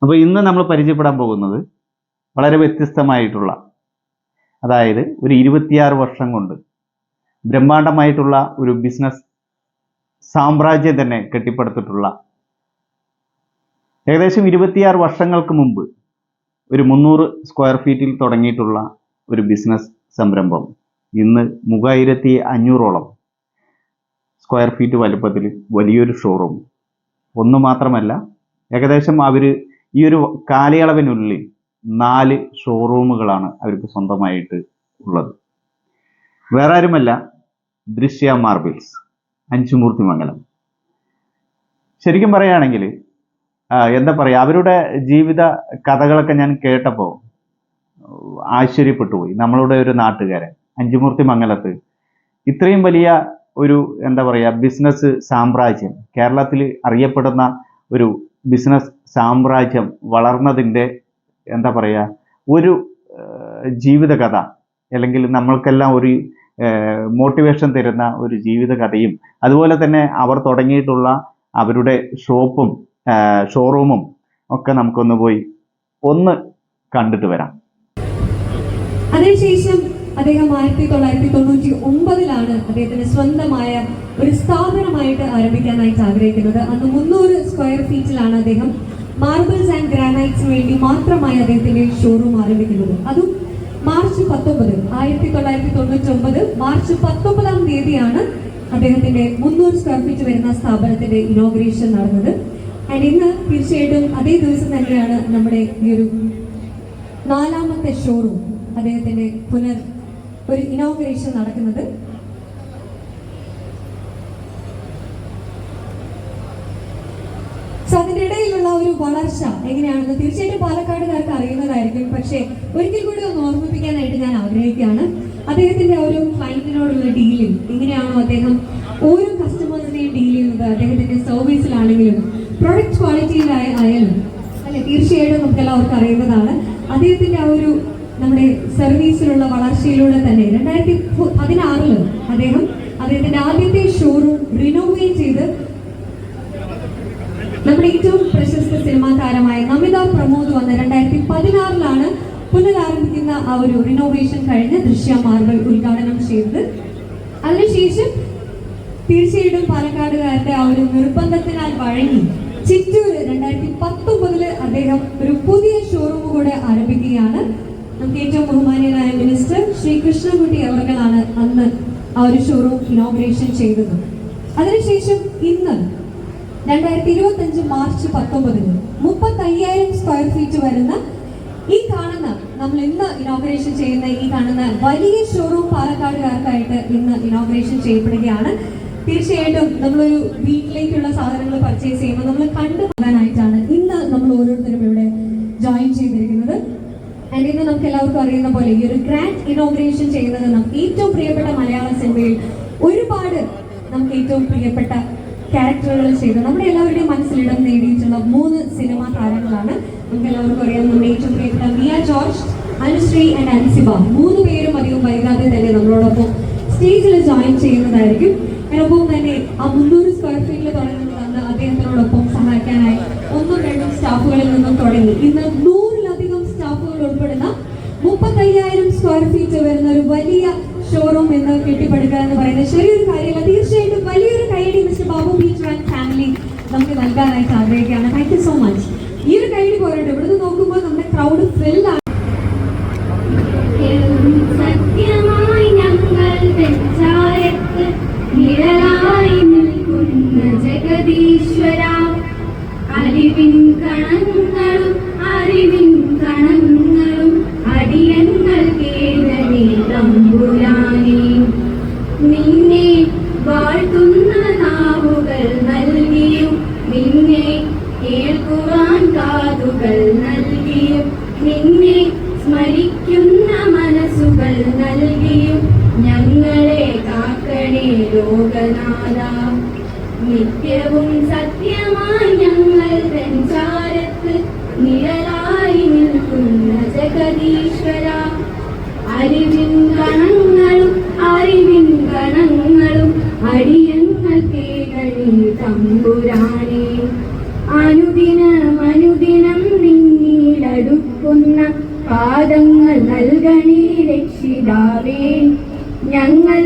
അപ്പോൾ ഇന്ന് നമ്മൾ പരിചയപ്പെടാൻ പോകുന്നത് വളരെ വ്യത്യസ്തമായിട്ടുള്ള, അതായത് ഒരു 26 വർഷം കൊണ്ട് ബ്രഹ്മാണ്ഡമായിട്ടുള്ള ഒരു ബിസിനസ് സാമ്രാജ്യം തന്നെ കെട്ടിപ്പടുത്തിട്ടുള്ള, ഏകദേശം 26 വർഷങ്ങൾക്ക് മുമ്പ് ഒരു 300 സ്ക്വയർ ഫീറ്റിൽ തുടങ്ങിയിട്ടുള്ള ഒരു ബിസിനസ് സംരംഭം ഇന്ന് 3500ഓളം സ്ക്വയർ ഫീറ്റ് വലുപ്പത്തിൽ വലിയൊരു ഷോറൂം. ഒന്ന് മാത്രമല്ല, ഏകദേശം അവർ ഈ ഒരു കാലയളവിനുള്ളിൽ 4 ഷോറൂമുകളാണ് അവർക്ക് സ്വന്തമായിട്ട് ഉള്ളത്. വേറെ ആരുമല്ല, ദൃശ്യ മാർബിൾസ്, അഞ്ചുമൂർത്തിമംഗലം. ശരിക്കും പറയുകയാണെങ്കിൽ എന്താ പറയുക, അവരുടെ ജീവിത കഥകളൊക്കെ ഞാൻ കേട്ടപ്പോൾ ആശ്ചര്യപ്പെട്ടു പോയി. നമ്മളുടെ ഒരു നാട്ടുകാരൻ അഞ്ചുമൂർത്തിമംഗലത്ത് ഇത്രയും വലിയ ഒരു എന്താ പറയുക ബിസിനസ് സാമ്രാജ്യം, കേരളത്തിൽ അറിയപ്പെടുന്ന ഒരു ബിസിനസ് സാമ്രാജ്യം വളർന്നതിൻ്റെ എന്താ പറയുക ഒരു ജീവിത കഥ, അല്ലെങ്കിൽ നമ്മൾക്കെല്ലാം ഒരു മോട്ടിവേഷൻ തരുന്ന ഒരു ജീവിത കഥയും, അതുപോലെ തന്നെ അവർ തുടങ്ങിയിട്ടുള്ള അവരുടെ ഷോപ്പും ഷോറൂമും ഒക്കെ നമുക്കൊന്ന് പോയി ഒന്ന് കണ്ടിട്ട് വരാം. അതിനുശേഷം അദ്ദേഹം 1999 അദ്ദേഹത്തിന് സ്വന്തമായ ഒരു സ്ഥാപനമായിട്ട് ആരംഭിക്കാനായിട്ട് ആഗ്രഹിക്കുന്നത്. അന്ന് 300 സ്ക്വയർ ഫീറ്റിലാണ് അദ്ദേഹം മാർബിൾസ് ആൻഡ് ഗ്രാനൈറ്റ്സിന് വേണ്ടി മാത്രമായി അദ്ദേഹത്തിന്റെ ഷോറൂം ആരംഭിക്കുന്നത്. അതും മാർച്ച് 19, 1999 മാർച്ച് 19-ാം തീയതിയാണ് അദ്ദേഹത്തിന്റെ 300 സ്ക്വയർ ഫീറ്റ് വരുന്ന സ്ഥാപനത്തിന്റെ ഇനോഗ്രേഷൻ നടന്നത്. ആൻഡ് ഇന്ന് തീർച്ചയായിട്ടും അതേ ദിവസം തന്നെയാണ് നമ്മുടെ ഈ ഒരു 4ാമത്തെ ഷോറൂം അദ്ദേഹത്തിന്റെ ഒരു ഇനോഗ്രേഷൻ നടക്കുന്നത്. സോ അതിന്റെ ഇടയിലുള്ള ഒരു വളർച്ച എങ്ങനെയാണെന്ന് തീർച്ചയായിട്ടും പാലക്കാടുകാർക്ക് അറിയുന്നതായിരിക്കും. പക്ഷേ ഒരിക്കൽ കൂടി ഒന്ന് ഓർമ്മിപ്പിക്കാനായിട്ട് ഞാൻ ആഗ്രഹിക്കുകയാണ്. അദ്ദേഹത്തിന്റെ ഒരു ക്ലയന്റിനോടുള്ള ഡീലിൽ എങ്ങനെയാണോ അദ്ദേഹം ഓരോ കസ്റ്റമേഴ്സിനെയും ഡീൽ ചെയ്യുന്നത്, അദ്ദേഹത്തിന്റെ സർവീസിലാണെങ്കിലും പ്രൊഡക്റ്റ് ക്വാളിറ്റിയിലായാലും അല്ലെ, തീർച്ചയായിട്ടും നമുക്ക് എല്ലാവർക്കും അറിയുന്നതാണ്. അദ്ദേഹത്തിന്റെ ആ ഒരു നമ്മുടെ സർവീസിലുള്ള വളർച്ചയിലൂടെ തന്നെ 2016 അദ്ദേഹത്തിന്റെ ആദ്യത്തെ ഷോറൂം റിനോവേറ്റ് ചെയ്ത് നമ്മുടെ ഏറ്റവും പ്രശസ്ത സിനിമാ താരമായ നമിത പ്രമോദ് വന്ന് 2016 പുനരാരംഭിക്കുന്ന ആ ഒരു റിനോവേഷൻ കഴിഞ്ഞ് ദൃശ്യ മാർബിൾ ഉദ്ഘാടനം ചെയ്തത്. അതിനുശേഷം തീർച്ചയായിട്ടും പാലക്കാടുകാരുടെ ആ ഒരു നിർബന്ധത്തിനാൽ വഴങ്ങി ചിറ്റൂര് 2019 അദ്ദേഹം ഒരു പുതിയ ഷോറൂം കൂടെ ആരംഭിക്കുകയാണ്. നമുക്ക് ഏറ്റവും ബഹുമാനീയനായ മിനിസ്റ്റർ ശ്രീ കൃഷ്ണൻകുട്ടി അവർകളാണ് അന്ന് ആ ഒരു ഷോറൂം ഇനോഗ്രേഷൻ ചെയ്തത്. അതിനുശേഷം ഇന്ന് 2025 മാർച്ച് 19 35,000 സ്ക്വയർ ഫീറ്റ് വരുന്ന ഈ കാണുന്ന, നമ്മൾ ഇന്ന് ഇനോഗ്രേഷൻ ചെയ്യുന്ന ഈ കാണുന്ന വലിയ ഷോറൂം പാലക്കാടുകാർക്കായിട്ട് ഇന്ന് ഇനോഗ്രേഷൻ ചെയ്യപ്പെടുകയാണ്. തീർച്ചയായിട്ടും നമ്മളൊരു വീട്ടിലേക്കുള്ള സാധനങ്ങൾ പർച്ചേസ് ചെയ്യുമ്പോൾ നമ്മൾ കണ്ടുപോകാനായിട്ടാണ് ഇന്ന് നമ്മൾ ഓരോരുത്തരും ഇവിടെ ജോയിൻ ചെയ്തിരിക്കുന്നത്. ആൻഡ് ഇന്ന് നമുക്ക് എല്ലാവർക്കും അറിയുന്ന പോലെ ഈ ഒരു ഗ്രാൻഡ് ഇനോഗ്രേഷൻ ചെയ്യുന്നത് നമുക്ക് ഏറ്റവും പ്രിയപ്പെട്ട മലയാള സിനിമയിൽ ഒരുപാട് നമുക്ക് ഏറ്റവും പ്രിയപ്പെട്ട ക്യാരക്ടറുകൾ ചെയ്ത് നമ്മുടെ എല്ലാവരുടെയും മനസ്സിലിടം നേടിയിട്ടുള്ള 3 സിനിമാ താരങ്ങളാണ്. നമുക്ക് എല്ലാവർക്കും അറിയാം, നമ്മുടെ ഏറ്റവും പ്രിയപ്പെട്ട മിയ ജോർജ്, അനുശ്രീ ആൻഡ് അൻസിബ 3 പേരും അധികം വൈകാതെ തന്നെ നമ്മളോടൊപ്പം സ്റ്റേജിൽ ജോയിൻ ചെയ്യുന്നതായിരിക്കും. അതിനൊപ്പം തന്നെ ആ 300 സ്ക്വയർ ഫീറ്റിൽ തുടങ്ങുന്നതാണ് അദ്ദേഹത്തിനോടൊപ്പം സഹായിക്കാനായി 1-2 സ്റ്റാഫുകളിൽ നിന്നും തുടങ്ങി ഇന്ന് 100-ലധികം സ്റ്റാഫുകൾ ഉൾപ്പെടുന്ന 35,000 സ്ക്വയർ ഫീറ്റ് വരുന്ന ഒരു വലിയ ഷോറൂം എന്ന് കെട്ടിപ്പടുക്കുക എന്ന് പറയുന്നത് ചെറിയൊരു കാര്യമല്ല. തീർച്ചയായിട്ടും വലിയൊരു കൈയടി mister Babu Peter and family നമുക്ക് നൽകാനായിട്ട് ആഗ്രഹിക്കുകയാണ്. Thank you so much. ഈ ഒരു കൈയടി പോരട്ടെ, ഇവിടുന്ന് നോക്കുമ്പോൾ നമ്മുടെ ക്രൗഡ് ഫിൽഡ് ആണ്. അറിവിൻ കണങ്ങളും അറിവിൻ കണങ്ങളും അടിയങ്ങൾ കേരളേ തമ്പുരാനേ, നിന്നെ വാഴ്ത്തുന്ന നാവുകൾ നൽകിയും നിന്നെ കേൾക്കുവാൻ കാതുകൾ നൽകിയും നിന്നെ സ്മരിക്കുന്ന മനസ്സുകൾ നൽകിയും ഞങ്ങളെ കാക്കണേ ലോകനാഥ. നിത്യവും സത്യമായി ഞങ്ങൾ സഞ്ചാരത്ത് നിഴലായി നിൽക്കുന്ന ജഗദീശ്വര, അറിവിൻ ഗണങ്ങളും അറിവിൻ ഗണങ്ങളും അടിയങ്ങൾ കേരളീ തമ്പുരാനേ. അനുദിനം അനുദിനം നീ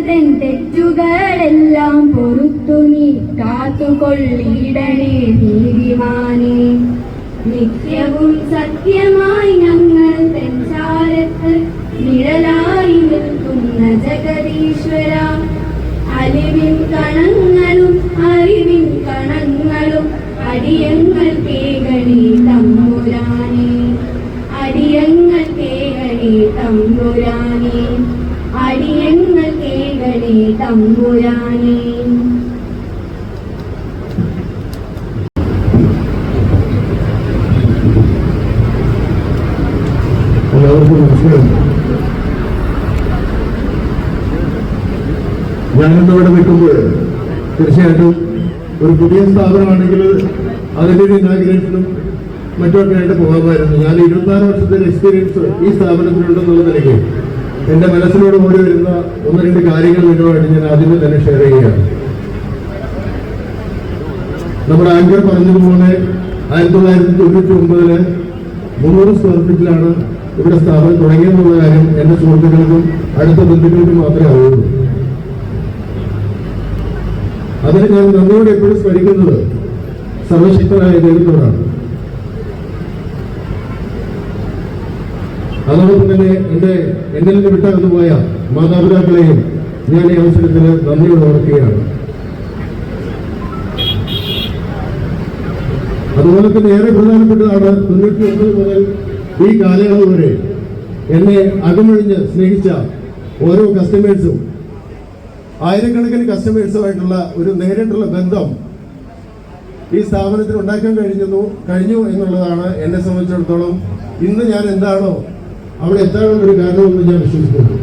തൻ തെറ്റുകളെല്ലാം പൊറുത്തു നീ കാത്തുകൊള്ളിടണേ നീതിമാനേ. നിത്യവും സത്യമായി ഞങ്ങൾ തൻ ചാരത്ത് നിഴലായി നിൽക്കുന്ന ജഗദീശ്വര, അലിവിൻ കണങ്ങളും അറിവിൻ കണങ്ങളും അടിയങ്ങൾ കേകണേ തമ്പുരാനേ. അടിയങ്ങൾ കേകണേ തമ്പുരാനേ. അടിയങ്ങൾ കേകണേ തമ്പുരാനേ. എല്ലാവർക്കും നമസ്കാരം. ഞാനിന്നിവിടെ നിൽക്കുമ്പോൾ തീർച്ചയായിട്ടും ഒരു പുതിയ സ്ഥാപനമാണെങ്കിൽ അതിൻ്റെ ഒരു ഇനാഗ്രേഷനും മറ്റുമൊക്കെ ആയിട്ട് പോകാമായിരുന്നു. ഞാൻ 26 വർഷത്തെ എക്സ്പീരിയൻസ് ഈ സ്ഥാപനത്തിലുണ്ടെന്നുള്ള നിലയ്ക്ക് എൻ്റെ മനസ്സിനോട് ഓടി വരുന്ന 1-2 കാര്യങ്ങൾ നിങ്ങളുമായിട്ട് ഞാൻ ആദ്യമേ തന്നെ ഷെയർ ചെയ്യുകയാണ്. നമ്മുടെ ആങ്കർ പറഞ്ഞതുപോലെ 1999 300 സ്ക്വയർ ഫീറ്റിലാണ് ഇവിടെ സ്ഥാപനം തുടങ്ങിയെന്നുള്ള കാര്യം എൻ്റെ സുഹൃത്തുക്കൾക്കും അടുത്ത ബന്ധുക്കൾക്കും മാത്രമേ അറിയുള്ളൂ. അതിന് ഞാൻ നന്ദിയോടെ എപ്പോഴും സ്മരിക്കുന്നത് സർവശക്തനായ ദൈവത്തോടാണ്. അതോടൊപ്പം തന്നെ എന്നിൽ നിന്ന് വിട്ടകന്നു പോയ മാതാപിതാക്കളെയും ഞാൻ ഈ അവസരത്തിൽ നന്ദിയോടെ ഓർക്കുകയാണ്. അതുപോലെ തന്നെ ഏറെ പ്രധാനപ്പെട്ടതാണ് 99 മുതൽ ഈ കാലയളവ് വരെ എന്നെ അകമഴിഞ്ഞ് സ്നേഹിച്ച ഓരോ കസ്റ്റമേഴ്സും, ആയിരക്കണക്കിന് കസ്റ്റമേഴ്സുമായിട്ടുള്ള ഒരു നേരിട്ടുള്ള ബന്ധം ഈ സ്ഥാപനത്തിൽ ഉണ്ടാക്കാൻ കഴിഞ്ഞു എന്നുള്ളതാണ് എന്നെ സംബന്ധിച്ചിടത്തോളം ഇന്ന് ഞാൻ എന്താണോ അവിടെ എത്താനുള്ളൊരു കാരണമെന്ന് ഞാൻ വിശ്വസിക്കുന്നു.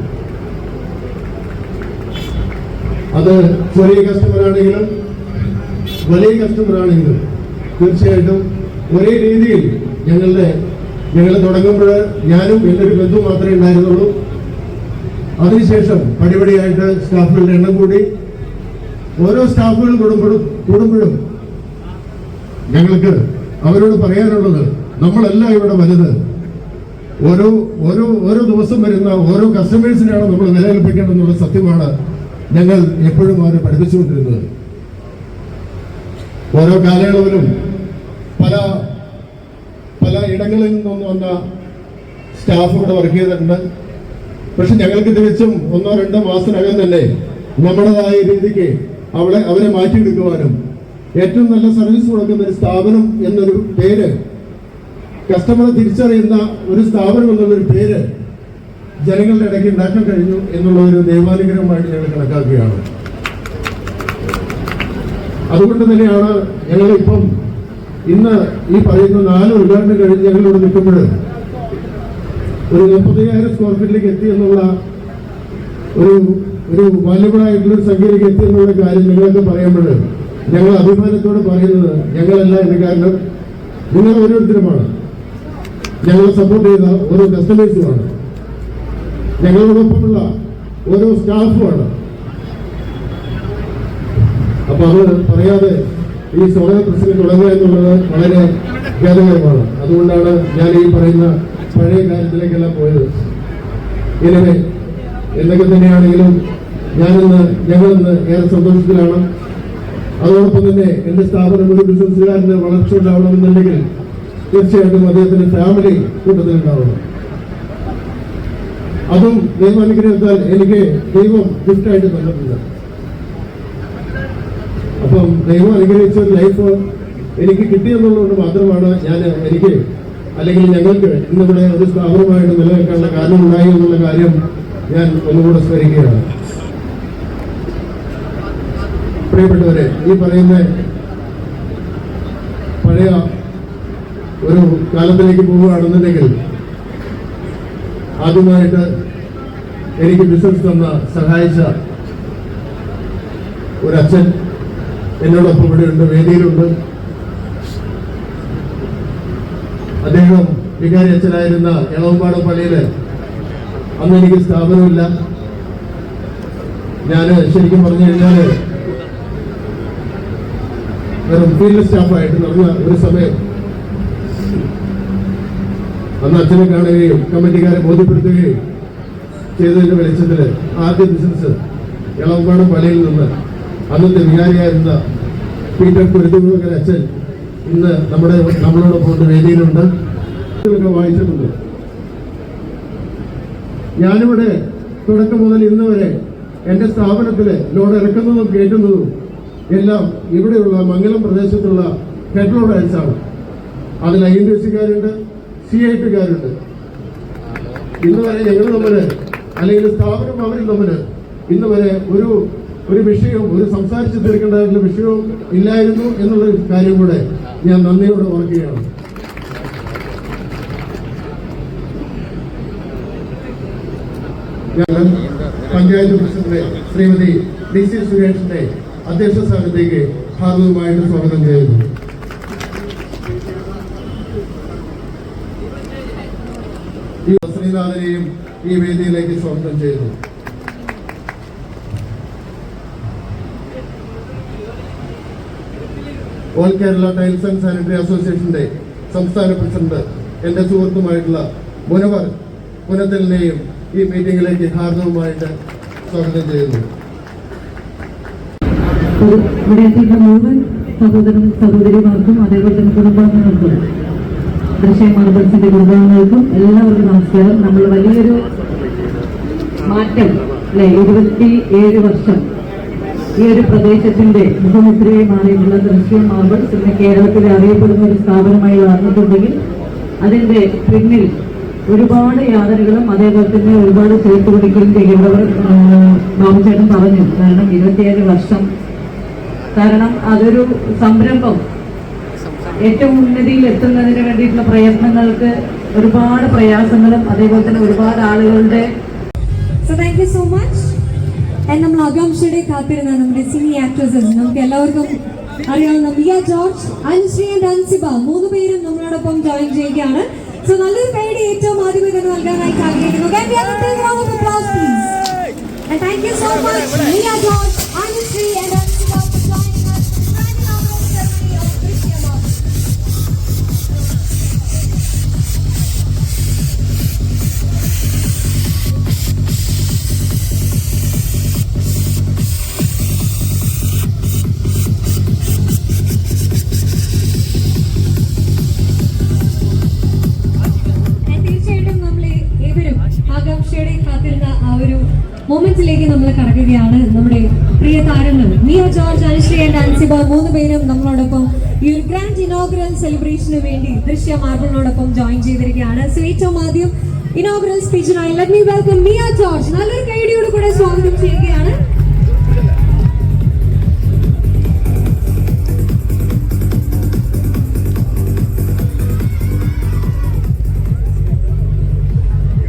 അത് ചെറിയ കസ്റ്റമറാണെങ്കിലും വലിയ കസ്റ്റമറാണെങ്കിലും തീർച്ചയായിട്ടും ഒരേ രീതിയിൽ ഞങ്ങൾ തുടങ്ങുമ്പോൾ ഞാനും എൻ്റെ ഒരു ബന്ധു മാത്രമേ ഉണ്ടായിരുന്നുള്ളൂ. അതിനുശേഷം പടിപടിയായിട്ട് സ്റ്റാഫുകളുടെ എണ്ണം കൂടി. ഓരോ സ്റ്റാഫുകൾ കൂടുമ്പോഴും ഞങ്ങൾക്ക് അവരോട് പറയാനുള്ളത്, നമ്മളല്ല ഇവിടെ വലുത്. ഓരോ ദിവസം വരുന്ന ഓരോ കസ്റ്റമേഴ്സിനെയാണ് നമ്മൾ വില കൽപ്പിക്കേണ്ടതെന്നുള്ള സത്യമാണ് ഞങ്ങൾ എപ്പോഴും അവരെ പഠിപ്പിച്ചുകൊണ്ടിരുന്നത്. ഓരോ കാലയളവിലും പല ഇടങ്ങളിൽ നിന്നും വന്ന സ്റ്റാഫ് ഇവിടെ വർക്ക് ചെയ്തിട്ടുണ്ട്. പക്ഷെ ഞങ്ങൾക്ക് തികച്ചും 1-2 മാസത്തിനകം തന്നെ നമ്മുടേതായ രീതിക്ക് അവരെ മാറ്റിയെടുക്കുവാനും ഏറ്റവും നല്ല സർവീസ് കൊടുക്കുന്ന ഒരു സ്ഥാപനം എന്നൊരു പേര്, കസ്റ്റമറെ തിരിച്ചറിയുന്ന ഒരു സ്ഥാപനം എന്നുള്ളൊരു പേര് ജനങ്ങളുടെ ഇടയ്ക്ക് ഉണ്ടാക്കാൻ കഴിഞ്ഞു എന്നുള്ള ഒരു ദൈവാനുഗ്രഹമായിട്ട് ഞങ്ങൾ കണക്കാക്കുകയാണ്. അതുകൊണ്ട് തന്നെയാണ് ഞങ്ങളിപ്പം ഇന്ന് ഈ പറയുന്ന 4 ഉദ്ഘാടനം കഴിഞ്ഞ് ഞങ്ങളിവിടെ നിൽക്കുമ്പോൾ ഒരു 35,000 സ്ക്വയർ ഫീറ്റിലേക്ക് എത്തി എന്നുള്ള ഒരു വാല്യബിളായിട്ടുള്ളൊരു സംഖ്യയിലേക്ക് എത്തി എന്നുള്ള കാര്യം നിങ്ങളൊക്കെ പറയുമ്പോൾ ഞങ്ങൾ അഭിമാനത്തോടെ പറയുന്നത് ഞങ്ങളല്ല ഇത് കാരണം നിങ്ങൾ ഓരോരുത്തരുമാണ്. ഞങ്ങളെ സപ്പോർട്ട് ചെയ്ത ഓരോ കസ്റ്റമേഴ്സുമാണ്, ഞങ്ങളോടൊപ്പമുള്ള ഓരോ സ്റ്റാഫുമാണ്. അപ്പൊ അത് പറയാതെ ഈ സോള പ്രസിന് തുടങ്ങുക എന്നുള്ളത് വളരെ ഖേദകരമാണ്. അതുകൊണ്ടാണ് ഞാൻ ഈ പറയുന്ന പഴയ കാര്യത്തിലേക്കെല്ലാം പോയത്. ഇങ്ങനെ എന്തൊക്കെ തന്നെയാണെങ്കിലും ഞങ്ങളിന്ന് ഏറെ സന്തോഷത്തിലാണ്. അതോടൊപ്പം തന്നെ എന്റെ സ്ഥാപനം ഒരു ബിസിനസ്സുകാരന് വളർച്ച ഉണ്ടാവണമെന്നുണ്ടെങ്കിൽ തീർച്ചയായിട്ടും അദ്ദേഹത്തിന്റെ ഫാമിലി കൂട്ടത്തിലുണ്ടാവണം. അതും ദൈവാനുഗ്രഹത്താൽ എനിക്ക് ദൈവം ഗിഫ്റ്റായിട്ട് തന്നിട്ടുണ്ട്. അപ്പം ദൈവം അനുഗ്രഹിച്ച ഒരു ലൈഫ് എനിക്ക് കിട്ടിയെന്നുള്ളതുകൊണ്ട് മാത്രമാണ് അല്ലെങ്കിൽ ഞങ്ങൾക്ക് ഇന്നിവിടെ ഒരു സ്ഥാപനമായിട്ട് നിലനിൽക്കാനുള്ള കാരണം ഉണ്ടായി എന്നുള്ള കാര്യം ഞാൻ ഒന്നുകൂടെ സ്മരിക്കുകയാണ്. പ്രിയപ്പെട്ടവരെ, ഈ പറയുന്ന പഴയ ഒരു കാലത്തിലേക്ക് പോവുകയാണെന്നുണ്ടെങ്കിൽ ആദ്യമായിട്ട് എനിക്ക് ബിസിനസ് സഹായിച്ച ഒരച്ഛൻ എന്നോടൊപ്പം ഇവിടെയുണ്ട്, വേദിയിലുണ്ട്. അദ്ദേഹം വികാരി അച്ഛനായിരുന്ന എളവമ്പാട പള്ളിയില് അന്ന് എനിക്ക് സ്ഥാപനമില്ല. ഞാൻ ശരിക്കും പറഞ്ഞു കഴിഞ്ഞാല് വെറും ഫീൽഡ് സ്റ്റാഫായിട്ട് നടന്ന ഒരു സമയം അന്ന് അച്ഛനെ കാണുകയും കമ്മിറ്റിക്കാരെ ബോധ്യപ്പെടുത്തുകയും ചെയ്തതിന്റെ വെളിച്ചത്തില് ആദ്യ ബിസിനസ് ഇളവമ്പാട് പള്ളിയിൽ നിന്ന് അന്നത്തെ വികാരിയായിരുന്ന പീറ്റർ കുരുത്തുമുഖൻ അച്ഛൻ ഇന്ന് നമ്മളോടൊപ്പം വേദിയിലുണ്ട്. വായിച്ചിട്ടുണ്ട്. ഞാനിവിടെ തുടക്കം മുതൽ ഇന്ന് വരെ എൻ്റെ സ്ഥാപനത്തില് ലോഡ് ഇറക്കുന്നതും കയറ്റുന്നതും എല്ലാം ഇവിടെയുള്ള മംഗലം പ്രദേശത്തുള്ള ഹെഡ് ലോഡ് അയച്ചാണ്. അതിൽ INTC-കാരുണ്ട്, CIT-കാരുണ്ട്. ഇന്ന് വരെ ഞങ്ങൾ തമ്മില് അല്ലെങ്കിൽ സ്ഥാപനം അവരിൽ തമ്മില് ഇന്ന് വരെ ഒരു വിഷയവും സംസാരിച്ച് തീർക്കേണ്ടതായിട്ടുള്ള വിഷയവും ഇല്ലായിരുന്നു എന്നുള്ള കാര്യം കൂടെ ഞാൻ നന്ദിയോടെ ഓർക്കുകയാണ്. ഞാൻ പഞ്ചായത്ത് പ്രസിഡന്റ് ശ്രീമതി DC സുരേഷിന്റെ അധ്യക്ഷ സ്ഥാനത്തേക്ക് ഹാർദവമായിട്ട് സ്വാഗതം ചെയ്യുന്നു. ഈ ശ്രീനാഥനെയും ഈ വേദിയിലേക്ക് സ്വാഗതം ചെയ്യുന്നു. All Kerala tiles and sanitary അസോസിയേഷന്റെ സംസ്ഥാന പ്രസിഡന്റ് എന്റെ സുഹൃത്തുമായിട്ടുള്ള മുനവർ പുനത്തലിനെയും ഈ മീറ്റിംഗിലേക്ക് ഹാർദവമായിട്ട് സ്വാഗതം ചെയ്യുന്നു. ഇവിടെ എത്തിയിട്ടുള്ള മുഴുവൻ സഹോദരിമാർക്കും അതേപോലെ തന്നെ കുടുംബാംഗങ്ങൾക്കും ദൃശ്യ മാർബിൾസിന്റെ കുടുംബാംഗങ്ങൾക്കും എല്ലാവർക്കും നമസ്കാരം. നമ്മൾ വലിയൊരു മാറ്റം അല്ലെ, 27 വർഷം ഈ ഒരു പ്രദേശത്തിന്റെ മുഖമുദ്രയായി മാറിയിട്ടുള്ള ദൃശ്യ മാർബിൾസ് ഇന്ന് കേരളത്തിൽ അറിയപ്പെടുന്ന ഒരു സ്ഥാപനമായി വളർന്നിട്ടുണ്ടെങ്കിൽ അതിന്റെ പിന്നിൽ ഒരുപാട് യാതനകളും അതേപോലെ തന്നെ ഒരുപാട് ചേർത്ത് പിടിക്കുകയും ചെയ്യുന്നവർ ബാബുചേട്ടൻ പറഞ്ഞു. കാരണം 27 വർഷം, കാരണം അതൊരു സംരംഭം ഏറ്റവും ഉന്നതിയിൽ എത്തുന്നതിന് വേണ്ടിയിട്ടുള്ള പ്രയത്നങ്ങൾക്ക് ഒരുപാട് പ്രയാസങ്ങളും അതേപോലെ തന്നെ ഒരുപാട് ആളുകളുടെ താങ്ക് യു സോ മച്ച്. നമ്മൾ ആകാംക്ഷയുടെ കാത്തിരുന്ന നമ്മുടെ സിനി ആക്ട്രസസ് നമുക്ക് എല്ലാവർക്കും അറിയാവുന്ന മിയ ജോർജ്, അനുശ്രീ ആൻഡ് അൻസിബ 3 പേരും നമ്മളോടൊപ്പം ജോയിൻ ചെയ്യുകയാണ്. സോ നല്ലൊരു പേടി ഏറ്റവും ആദ്യമേ തന്നെ നൽകാനായിട്ട് ആഗ്രഹിക്കുന്നു. Thank you so much, Mia George, Anushree and Anshika for joining us and inaugural ceremony of Drishyam Marbles. തീർച്ചയായിട്ടും നമ്മളെ ഏവരും ആകാംക്ഷയുടെ കാത്തിരുന്ന ആ ഒരു മൊമെന്റിലേക്ക് നമ്മൾ കടക്കുകയാണ്. നമ്മുടെ പ്രിയ താരങ്ങൾ മിയ ജോർജ്, അനുശ്രീ ആൻഡ് അൻസിബ 3 പേരും നമ്മളോടൊപ്പം ഈ ഒരു ഗ്രാൻഡ് ഇനോഗ്രൽ സെലിബ്രേഷന് വേണ്ടി ദൃശ്യ മാർബിളിനോടൊപ്പം ജോയിൻ ചെയ്തിരിക്കുകയാണ്. സോ ഏറ്റവും ആദ്യം ഇനോഗ്രൽ സ്പീച്ചിനായി let me welcome Mia George. നല്ലൊരു കൈഡിയോട് കൂടെ സ്വാഗതം ചെയ്യുകയാണ്.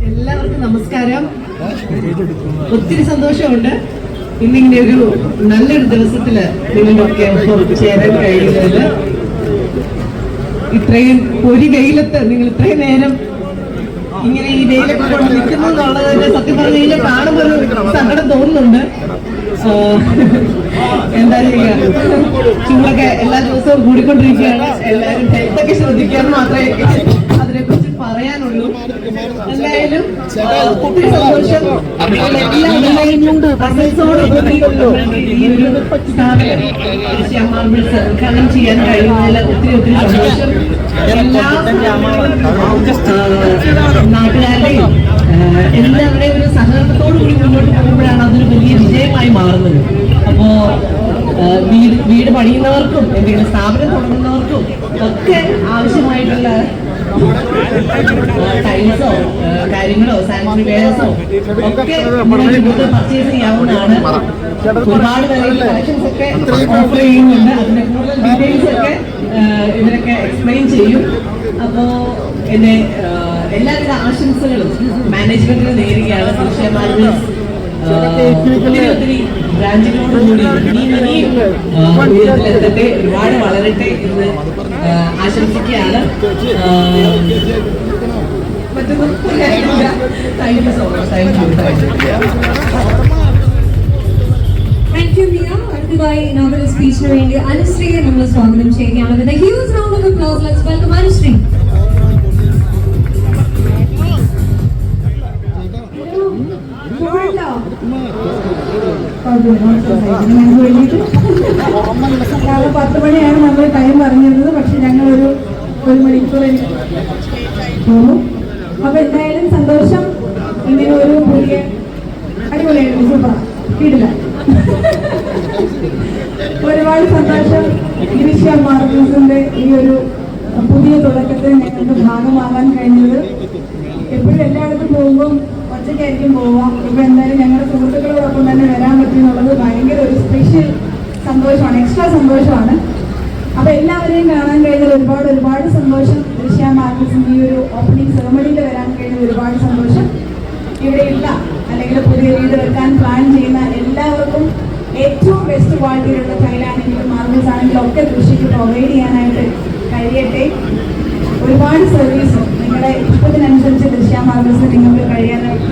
എല്ലാവർക്കും നമസ്കാരം. ഒത്തിരി സന്തോഷമുണ്ട് ഇന്നിങ്ങനെ ഒരു നല്ലൊരു ദിവസത്തില് നിങ്ങളൊക്കെ ചേരാൻ കഴിയുന്നത്. ഇത്രയും ഒരു വെയിലത്ത് നിങ്ങൾ ഇത്രയും നേരം ഇങ്ങനെ ഈ വെയിലൊക്കെ കൊണ്ട് നിൽക്കുന്നു എന്നുള്ളത് സത്യം പറഞ്ഞു കഴിഞ്ഞാൽ കാണുമ്പോൾ ഒരു സങ്കടം തോന്നുന്നുണ്ട്. എന്താ ചെയ്യുക, ചൂടൊക്കെ എല്ലാ ദിവസവും കൂടിക്കൊണ്ടിരിക്കുകയാണ്. എല്ലാവരും ഹെൽത്തൊക്കെ ശ്രദ്ധിക്കാന്ന് മാത്രമേ അതിനെക്കുറിച്ച് പറയാനുള്ളൂ. എന്തായാലും ഒത്തിരി സന്തോഷം. ഈ ഒരു സ്ഥാപനം ദൃശ്യ മാർബിൾസ് ഉദ്ഘാടനം ചെയ്യാൻ കഴിയുന്നതിൽ ഒത്തിരി സന്തോഷം. എല്ലാ നാട്ടുകാരുടെയും എല്ലാവരുടെയും ഒരു സഹകരണത്തോടു കൂടി മുന്നോട്ട് പോകുമ്പോഴാണ് അതൊരു വലിയ വിജയമായി മാറുന്നത്. അപ്പോ വീട് പണിയുന്നവർക്കും എന്തെങ്കിലും സ്ഥാപനം തുടങ്ങുന്നവർക്കും ഒക്കെ ആവശ്യമായിട്ടുള്ള ടൈൽസോ കാര്യങ്ങളോ സാനിറ്ററി വെയർസോ ഒക്കെ നിങ്ങൾക്ക് പർച്ചേസ് ചെയ്യാവുന്നതാണ്. ഒരുപാട് വെറൈറ്റി കളക്ഷൻസ് ഒക്കെ ഓഫർ ചെയ്യുന്നുണ്ട്. അതിന്റെ കൂടുതൽ ഡീറ്റെയിൽസ് ഒക്കെ ഇവരൊക്കെ എക്സ്പ്ലെയിൻ ചെയ്യും. അപ്പോ എന്നെ എല്ലാവിധ ആശംസകളും മാനേജ്മെന്റിന് നേരുകയാണ്. ദൃശ്യ മാർബിൾസ് ഒത്തിരി ബ്രാഞ്ചുകളോടുകൂടി ഇനിയും ഉയരത്തിലെത്തട്ടെ, ഒരുപാട് വളരട്ടെ എന്ന് ആശംസിക്കുകയാണ്. മറ്റൊന്നും thank you so much. Thank you Miya. അടുത്തതായി ഇനോഗ്രൽ സ്പീച്ചിന് വേണ്ടി അനുശ്രീയെ നമ്മൾ സ്വാഗതം ചെയ്യുകയാണ്. With a huge round of applause, let's welcome Anushree. അത് ഇതിന് ഞങ്ങൾക്ക് വേണ്ടിയിട്ട് രാവിലെ 10 മണിയാണ് നമ്മൾ ടൈം പറഞ്ഞിരുന്നത്. പക്ഷെ ഞങ്ങളൊരു 1 മണിക്കൂറിൽ പോകും. അപ്പൊ എന്തായാലും സന്തോഷം. ഇങ്ങനെ ഒരു പുതിയ അടിപൊളിയായിരുന്നു, സൂപ്പർ വീടില്ല. ഒരുപാട് സന്തോഷം ദൃശ്യ മാർബിൾസിന്റെ ഈ ഒരു പുതിയ തുടക്കത്തിൽ ഞങ്ങൾക്ക് ഭാഗമാകാൻ കഴിഞ്ഞത്. എപ്പോഴും എല്ലായിടത്തും പോകുമ്പോൾ ഒറ്റയ്ക്കായിരിക്കും പോവാം. ഇപ്പൊ എന്തായാലും ഞങ്ങളുടെ സുഹൃത്തുക്കളോടൊപ്പം തന്നെ വരാൻ പറ്റുമെന്നുള്ളത് ഭയങ്കര ഒരു സ്പെഷ്യൽ സന്തോഷമാണ്, എക്സ്ട്രാ സന്തോഷമാണ്. അപ്പൊ എല്ലാവരെയും കാണാൻ കഴിഞ്ഞത് ഒരുപാട് സന്തോഷം. ദൃശ്യ മാർബിൾസിന്റെ ഈ ഒരു ഓപ്പണിംഗ് സെറമണിയിൽ വരാൻ കഴിഞ്ഞത് ഒരുപാട് സന്തോഷം. ഇവിടെ ഇല്ല അല്ലെങ്കിൽ പുതിയ വീട് വെക്കാൻ പ്ലാൻ ചെയ്യുന്ന എല്ലാവർക്കും ഏറ്റവും ബെസ്റ്റ് ക്വാളിറ്റിയിലുള്ള ടൈലാണെങ്കിലും മാർബിൾസ് ആണെങ്കിലും ഒക്കെ ദൃശ്യക്ക് പ്രൊവൈഡ് ചെയ്യാനായിട്ട് കഴിയട്ടെ. ഒരുപാട് സർവീസ് നിങ്ങളുടെ ഇഷ്ടത്തിനനുസരിച്ച് ദൃശ്യ മാർബിൾസ് നിങ്ങൾക്ക് കഴിയാനായിട്ട്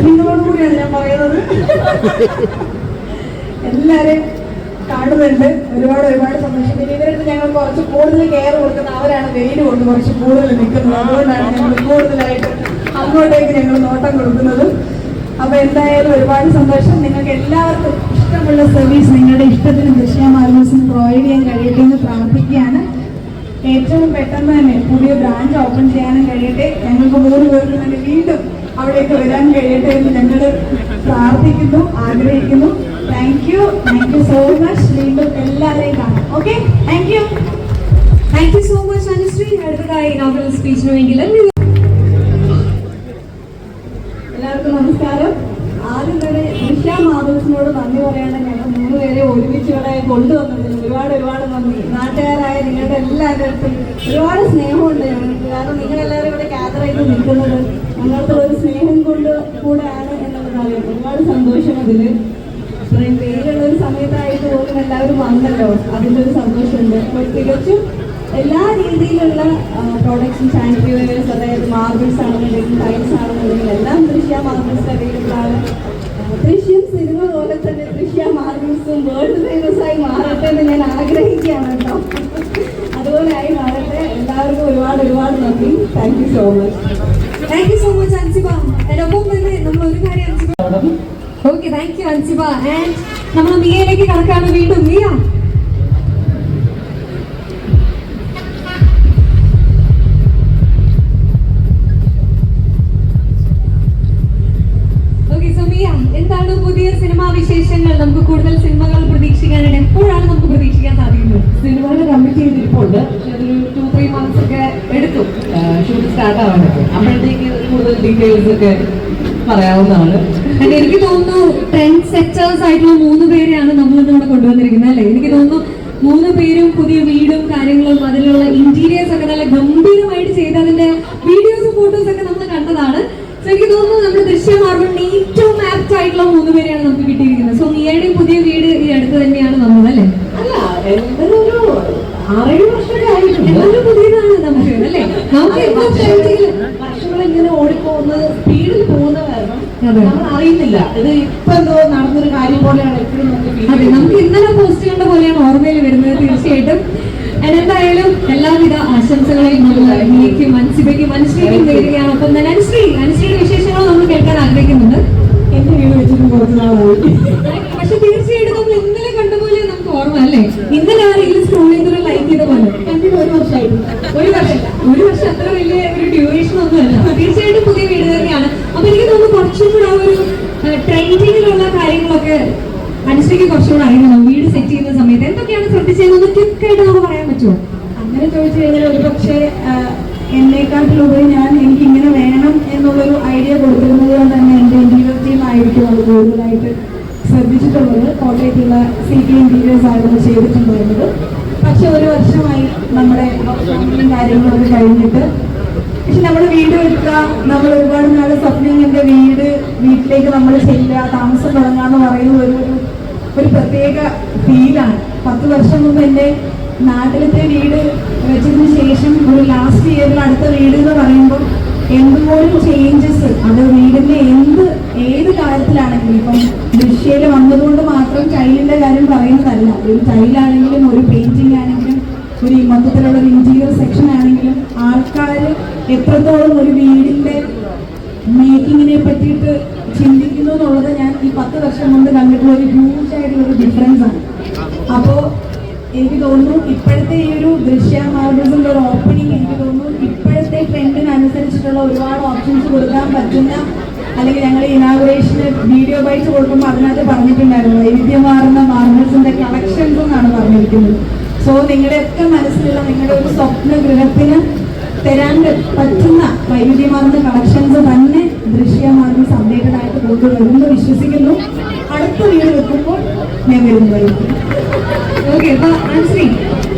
നിങ്ങളോട് കൂടിയാണ് ഞാൻ പറയുന്നത്. എല്ലാവരെയും കാണുന്നുണ്ട്. ഒരുപാട് സന്തോഷം. പിന്നെ ഇവരുടെ ഞങ്ങൾ കുറച്ച് കൂടുതൽ കെയർ കൊടുക്കുന്ന അവരാണ് വെയിൽ കൊണ്ട് കുറച്ച് കൂടുതൽ നിൽക്കുന്നത്. അതുകൊണ്ടാണ് ഞങ്ങൾ കൂടുതലായിട്ട് അങ്ങോട്ടേക്ക് ഞങ്ങൾ നോട്ടം കൊടുക്കുന്നത്. അപ്പൊ എന്തായാലും ഒരുപാട് സന്തോഷം. നിങ്ങൾക്ക് എല്ലാവർക്കും ഇഷ്ടമുള്ള സർവീസ് നിങ്ങളുടെ ഇഷ്ടത്തിന് ദൃശ്യ മാർബിൾസിന് പ്രൊവൈഡ് ചെയ്യാൻ കഴിയട്ടെ എന്ന് പ്രാർത്ഥിക്കുകയാണ്. ഏറ്റവും പെട്ടെന്ന് തന്നെ പുതിയ ബ്രാഞ്ച് ഓപ്പൺ ചെയ്യാനും കഴിയട്ടെ. ഞങ്ങൾക്ക് 3 പേർക്ക് തന്നെ വീണ്ടും അവിടേക്ക് വരാൻ കഴിയട്ടെ എന്ന് ഞങ്ങൾ പ്രാർത്ഥിക്കുന്നു, ആഗ്രഹിക്കുന്നു. Thank you so much. വീണ്ടും എല്ലാവരെയും കാണാം. Okay, thank you so much Anushree. അടുത്തതായി നോവൽ സ്പീച്ചിന് വേണ്ടി എല്ലാവർക്കും നമസ്കാരം. ആദ്യം തന്നെ ദൃശ്യ മാർബിൾസിനോട് നന്ദി പറയാണ്. ഞങ്ങൾ 3 പേരെ ഒരുമിച്ച് ഇവിടെ കൊണ്ടുവന്നതിന് ഒരുപാട് നന്ദി. നാട്ടുകാരായ നിങ്ങളുടെ എല്ലാവരുടെ അടുത്തും ഒരുപാട് സ്നേഹമുണ്ട് ഞങ്ങൾക്ക്. കാരണം നിങ്ങളെല്ലാവരും ഇവിടെ ഗ്യാദർ ചെയ്ത് നിൽക്കുന്നത് ഞങ്ങൾക്ക് ഒരു സ്നേഹം കൊണ്ട് കൂടെയാണ് എന്നുള്ളതാണ്. ഒരുപാട് സന്തോഷം അതിൽ. ഇത്രയും പേരുള്ള ഒരു സമയത്തായിട്ട് പോലും എല്ലാവരും വന്നല്ലോ, അതിൻ്റെ ഒരു സന്തോഷമുണ്ട്. അപ്പോൾ തികച്ചും എല്ലാ രീതിയിലുള്ള പ്രോഡക്ട്സും സാനിറ്ററി വെയർസ്, അതായത് മാർബിൾസ് ആണെന്നുണ്ടെങ്കിൽ ടൈൽസ് ആണെന്നുണ്ടെങ്കിൽ എല്ലാം ദൃശ്യ മാർബിൾസ് അവൈലബിൾ ആണ്. ദൃശ്യം സിനിമ പോലെ തന്നെ ദൃശ്യ മാർബിൾസും വേൾഡ് ഫേമസായി മാറട്ടെ എന്ന് ഞാൻ ആഗ്രഹിക്കുകയാണ് കേട്ടോ. അതുപോലെ ആയി മാറട്ടെ. എല്ലാവർക്കും ഒരുപാട് നന്ദി. Thank you so much Ansiba. ഒപ്പം തന്നെ നമ്മൾ ഒരു കാര്യം Ansiba. Okay, thank U Ansiba. And നമ്മൾ മിയയിലേക്ക് കടക്കാണ് വീണ്ടും. മിയ, എന്താണ് പുതിയ സിനിമാ വിശേഷങ്ങൾ? നമുക്ക് കൂടുതൽ സിനിമകൾ പ്രതീക്ഷിക്കാനായിട്ട് എപ്പോഴാണ് നമുക്ക് പ്രതീക്ഷിക്കാൻ സാധിക്കുന്നത്? സിനിമകൾ കമ്മിറ്റ് ചെയ്തിരിപ്പുണ്ട്. ഒരു 2-3 months ഒക്കെ എടുക്കും ഷൂട്ട് സ്റ്റാർട്ട് ആവാനൊക്കെ. അപ്പോഴത്തേക്ക് കൂടുതൽ ഡീറ്റെയിൽസ് ഒക്കെ പറയാവുന്നതാണ്. എനിക്ക് തോന്നുന്നു ട്രെൻഡ് സെറ്റേഴ്സ് ആയിട്ടുള്ള 3 പേരെയാണ് നമ്മളിവിടെ കൊണ്ടുവന്നിരിക്കുന്നത് അല്ലേ? എനിക്ക് തോന്നുന്നു 3 പേരും പുതിയ വീടും കാര്യങ്ങളും അതിലുള്ള ഇന്റീരിയേഴ്സ് ഒക്കെ നല്ല ഗംഭീരമായിട്ട് ചെയ്ത് അതിന്റെ വീഡിയോസും ഫോട്ടോസ് ഒക്കെ നമ്മൾ കണ്ടതാണ്. സോ എനിക്ക് തോന്നുന്നു നമ്മുടെ ദൃശ്യ മാർബിളിന് ഏറ്റവും ആപ്റ്റ് ആയിട്ടുള്ള 3 പേരെയാണ് നമുക്ക് കിട്ടിയിരിക്കുന്നത്. സോ മിയയുടെയും പുതിയ വീട് ഈ അടുത്ത് തന്നെയാണ് വന്നത് അല്ലേ? അല്ല, എന്തൊരു 6-7 വർഷമൊക്കെ ആയിട്ടുണ്ട്. എന്നാലും പുതിയതാണ് നമുക്ക് അല്ലേ? നമുക്ക് വർഷങ്ങൾ ഇങ്ങനെ ഓടിപ്പോകുന്നത്, സ്പീഡിൽ പോകുന്ന കാരണം നമ്മൾ അറിയുന്നില്ല. ഇത് ഇപ്പൊ എന്തോ നടന്നൊരു കാര്യം പോലെയാണ് എപ്പോഴും അതെ, നമുക്ക് ഇന്നലെ പോസ്റ്റ് കണ്ട പോലെയാണ് ഓർമ്മയിൽ വരുന്നത് തീർച്ചയായിട്ടും. എന്തായാലും എല്ലാവിധ ആശംസകളെയും മിയയ്ക്കും അൻസിബയ്ക്കും അനുശ്രീക്കും നേരുകയാണ്. ഒപ്പം തന്നെ അനുശ്രീയുടെ വിശേഷങ്ങൾ നമ്മൾ കേൾക്കാൻ ആഗ്രഹിക്കുന്നുണ്ട്. എന്റെ വീട് വെച്ചിട്ട് കുറച്ച് നാളായി. പക്ഷെ തീർച്ചയായിട്ടും നമ്മൾ ഇന്നലെ കണ്ട പോലെ നമുക്ക് ഓർമ്മ അല്ലേ? ഇന്നലെ ആ റീൽ സ്ക്രോൾ ചെയ്തൊരു ലൈക്ക് ചെയ്ത പോലെ കണ്ടിട്ട് 1 വർഷമായിരുന്നു. 1 വർഷമല്ല, 1 വർഷം അത്ര വലിയ ഒരു ഡ്യൂറേഷൻ ഒന്നുമല്ല. തീർച്ചയായിട്ടും പുതിയ വീട് തന്നെയാണ്. അപ്പൊ എനിക്ക് തോന്നുന്നു കുറച്ചും കൂടെ ആ ഒരു ട്രെൻഡിങ്ങിലുള്ള കാര്യങ്ങളൊക്കെ അനുശ്രീക്ക് കുറച്ചുകൂടെ അറിയണം. വീട് സെറ്റ് ചെയ്യുന്ന സമയത്ത് എന്തൊക്കെയാണ് ശ്രദ്ധിച്ചതെന്ന് ക്വിക്കായിട്ട് നമുക്ക് പറയാൻ പറ്റുമോ? അങ്ങനെ ചോദിച്ചു കഴിഞ്ഞാൽ ഒരുപക്ഷെ എന്നെക്കാട്ടിലുപരി എനിക്ക് ഇങ്ങനെ വേണം എന്നുള്ളൊരു ഐഡിയ കൊടുത്തിരുന്നത് കൊണ്ട് തന്നെ എൻ്റെ ഇന്റീരിയർ ടീം ആയിരിക്കും അത് കൂടുതലായിട്ട് ശ്രദ്ധിച്ചിട്ടുള്ളത്. കോട്ടയത്തുള്ള CK ഇന്റീരിയേഴ്സ് ആയിരുന്നു ചെയ്തിട്ടുണ്ടായിരുന്നത്. പക്ഷെ 1 വർഷമായി നമ്മുടെ കാര്യങ്ങളൊക്കെ കഴിഞ്ഞിട്ട്. പക്ഷെ നമ്മുടെ വീട് വെക്കുക, നമ്മൾ ഒരുപാട് നാൾ സ്വപ്നം കണ്ട വീട്ടിലേക്ക് നമ്മൾ ചെല്ലുക, താമസം തുടങ്ങാന്ന് പറയുന്നത് ഒരു പ്രത്യേക ഫീലാണ്. 10 വർഷം മുമ്പ് എൻ്റെ നാട്ടിലത്തെ വീട് വെച്ചതിന് ശേഷം ഒരു ലാസ്റ്റ് ഇയറിൽ അടുത്ത വീട് എന്ന് പറയുമ്പോൾ എന്തുപോലും ചേഞ്ചസ്, അത് വീടിന്റെ ഏത് കാര്യത്തിലാണെങ്കിലും, ഇപ്പം ദൃശ്യയിൽ വന്നതുകൊണ്ട് മാത്രം ടൈലിന്റെ കാര്യം പറയുന്നതല്ല. ഒരു ടൈലാണെങ്കിലും ഒരു പെയിന്റിംഗ് ആണെങ്കിലും ഒരു മൊത്തത്തിലുള്ള ഒരു ഇന്റീരിയർ സെക്ഷൻ ആണെങ്കിലും ആൾക്കാർ എത്രത്തോളം ഒരു വീടിന്റെ മേക്കിങ്ങിനെ പറ്റിയിട്ട് ചിന്തിക്കുന്നു എന്നുള്ളത് ഞാൻ ഈ 10 വർഷം കൊണ്ട് കണ്ടിട്ടുള്ള ഒരു ഹ്യൂജ് ആയിട്ടുള്ള ഒരു ഡിഫറൻസ് ആണ്. അപ്പോൾ എനിക്ക് തോന്നുന്നു ഇപ്പോഴത്തെ ഈ ഒരു ദൃശ്യ മാർബിൾസിന്റെ ഒരു ഓപ്പണിംഗ് എനിക്ക് തോന്നുന്നു ഇപ്പോഴത്തെ ട്രെൻഡിനനുസരിച്ചിട്ടുള്ള ഒരുപാട് ഓപ്ഷൻസ് കൊടുക്കാൻ പറ്റുന്ന, അല്ലെങ്കിൽ ഞങ്ങൾ ഇനാഗുറേഷന് വീഡിയോ ബൈറ്റ്സ് കൊടുക്കുമ്പോൾ അതിനകത്ത് പറഞ്ഞിട്ടുണ്ടായിരുന്നു വൈവിധ്യമാർന്ന മാർബിൾസിന്റെ കളക്ഷൻസ് എന്നാണ് പറഞ്ഞിരിക്കുന്നത്. സോ നിങ്ങളുടെയൊക്കെ മനസ്സിലുള്ള നിങ്ങളുടെ ഒരു സ്വപ്ന ഗൃഹത്തിന് തരാൻ പറ്റുന്ന വൈവിധ്യമാർന്ന കളക്ഷൻസ് തന്നെ ദൃശ്യ മാർബിൾസ് അപ്ഡേറ്റഡ് ആയിട്ട് കൊണ്ടുവരുമെന്ന് വിശ്വസിക്കുന്നു. അടുത്ത വീട് വെക്കുമ്പോൾ ഞാൻ വരുന്നതായിരിക്കും. ഓക്കെ, അപ്പൊ ആൻസി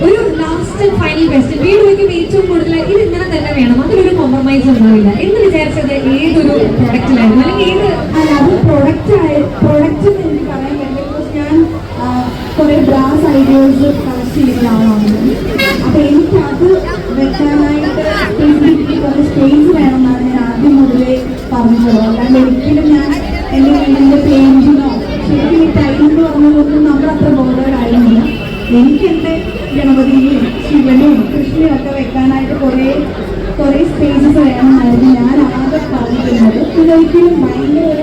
ഒരു ലാസ്റ്റ് ഫൈനൽ ക്വസ്റ്റ്യൻ. വീട് വയ്ക്കുമ്പോൾ ഏറ്റവും കൂടുതൽ ഇത് ഇങ്ങനെ തന്നെ വേണം, അതിലൊരു കോംപ്രമൈസ് ഉണ്ടാവില്ല എന്ന് വിചാരിച്ചത് ഏതൊരു പ്രൊഡക്റ്റിലായിരുന്നു, അല്ലെങ്കിൽ ഏത്? അല്ല, അത് പ്രൊഡക്റ്റ് എനിക്ക് പറയാൻ പറ്റില്ല. ബിക്കോസ് ഞാൻ കുറെ ബ്രാസ് ഐഡിയാസ് കളക്ട് ചെയ്യുന്ന ആളാണ്. അപ്പൊ എനിക്കത് വെക്കാനായിട്ട് കുറേ സ്പേസ് വേണമെന്നാണ് ഞാൻ ആദ്യം മുതലേ പറഞ്ഞിട്ടുള്ളത്. അല്ലാണ്ട് ഒരിക്കലും ഞാൻ എൻ്റെ പെയിന്റിനോ ശരിക്കും ഈ ടൈം എന്ന് പറഞ്ഞതൊന്നും നമ്മളത്ര ബോധേഡായിരുന്നില്ല. എനിക്ക് എൻ്റെ ഗണപതിയും ശിവനും കൃഷ്ണനും ഒക്കെ വെക്കാനായിട്ട് കുറേ സ്പേസസ് വേണമെന്നായിരുന്നു ഞാൻ ആകെ പറഞ്ഞിരുന്നത്. ഇതൊരിക്കലും ഭയങ്കര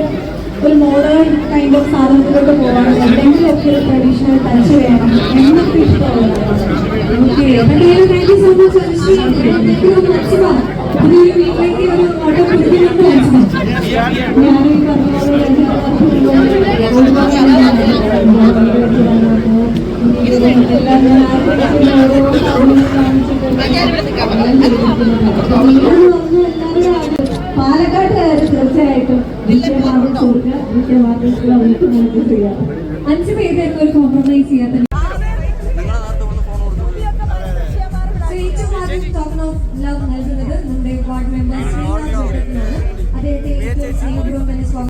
ഒരു മോഡേൺ കൈൻഡ് ഓഫ് സാധനത്തിലോട്ട് പോകാനും എന്തെങ്കിലുമൊക്കെ ഒരു ട്രഡീഷണൽ ടച്ച് വേണം എന്നൊക്കെ ഇഷ്ടമുള്ളതാണ്. Okay, thank you so much Anushree. മനസ്സിലാവും പുതിയൊരു വീട്ടിലേക്ക് ഒരു ഓട്ടോ പിടിക്കുന്നുണ്ട് മനസ്സിലാവും. ഞാൻ ഈ പാലക്കാട്ടുകാർ തീർച്ചയായിട്ടും ചെയ്യാം. അഞ്ച് പേരായിരുന്നു ഒരു കോംപ്രമൈസ് ചെയ്യാത്ത. ഏറ്റവും ആദ്യം ടോക്കൺ ഓഫ് ലവ് നൽകുന്നത് നമ്മുടെ വാർഡ് മെമ്പർ ശ്രീനാഥ്